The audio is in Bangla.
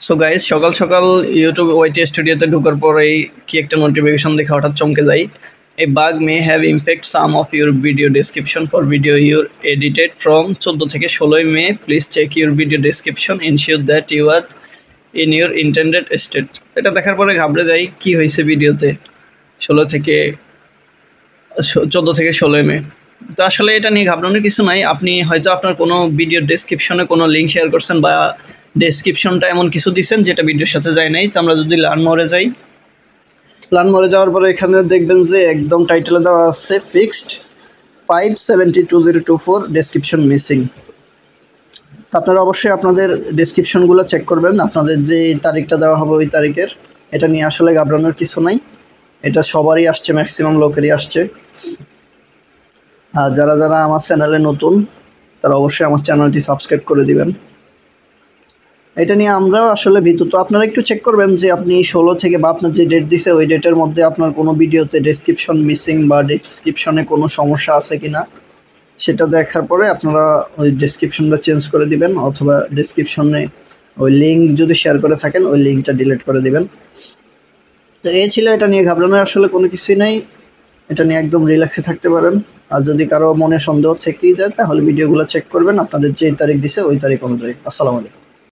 সো গাইস, সকাল সকাল ইউটিউব ওয়াইটি স্টুডিওতে ঢোকার পরেই কি একটা নোটিফিকেশন দেখে হঠাৎ চমকে যাই। A bug may have infect some of your video description for video your edited from 14 থেকে 16 May. Please check your video description, ensure that you are in your intended state. এটা দেখার পরে ঘাবড়ে যাই, কি হয়েছে ভিডিওতে 14 থেকে 16 মে। তো আসলে এটা নিয়ে ঘাবড়ানোর কিছু নাই। আপনি হয়তো আপনার কোনো ভিডিও ডেসক্রিপশনে কোনো লিঙ্ক শেয়ার করছেন বা ডেসক্রিপশনটা এমন কিছু দিচ্ছেন যেটা ভিডিওর সাথে যায় নাই। তো আমরা যদি লার্ন মোরে যাই, লার্ন মোরে যাওয়ার পরে এখানে দেখবেন যে একদম টাইটেলে দেওয়া আছে ফিক্সড 5722024 ডেসক্রিপশন মিসিং। তো আপনারা অবশ্যই আপনাদের ডেসক্রিপশনগুলো চেক করবেন, আপনাদের যে তারিখটা দেওয়া হবে ওই তারিখের। এটা নিয়ে আসলে ঘাবড়ানোর কিছু নাই, এটা সবারই আসছে, ম্যাক্সিমাম লোকেরই আসছে। আর যারা যারা আমার চ্যানেলে নতুন তারা অবশ্যই আমার চ্যানেলটি সাবস্ক্রাইব করে দিবেন। এটা নিয়ে আমরাও আসলে ভীত। তো আপনারা একটু চেক করবেন যে আপনি 16 থেকে বা আপনার যে ডেট দিছে ওই ডেটের মধ্যে আপনার কোনো ভিডিওতে ডেসক্রিপশন মিসিং বা ডেসক্রিপশনে কোনো সমস্যা আছে কি না, সেটা দেখার পরে আপনারা ওই ডেসক্রিপশনটা চেঞ্জ করে দিবেন, অথবা ডেসক্রিপশনে ওই লিঙ্ক যদি শেয়ার করে থাকেন ওই লিঙ্কটা ডিলিট করে দিবেন। তো এই ছিল, এটা নিয়ে ঘাবড়ানোর আসলে কোনো কিছুই নাই, এটা নিয়ে একদম রিল্যাক্সে থাকতে পারেন। আর যদি কারো মনে সন্দেহ থেকেই যায় তাহলে ভিডিওগুলো চেক করবেন আপনাদের যে তারিখ দিছে ওই তারিখ অনুযায়ী। আসসালামু আলাইকুম।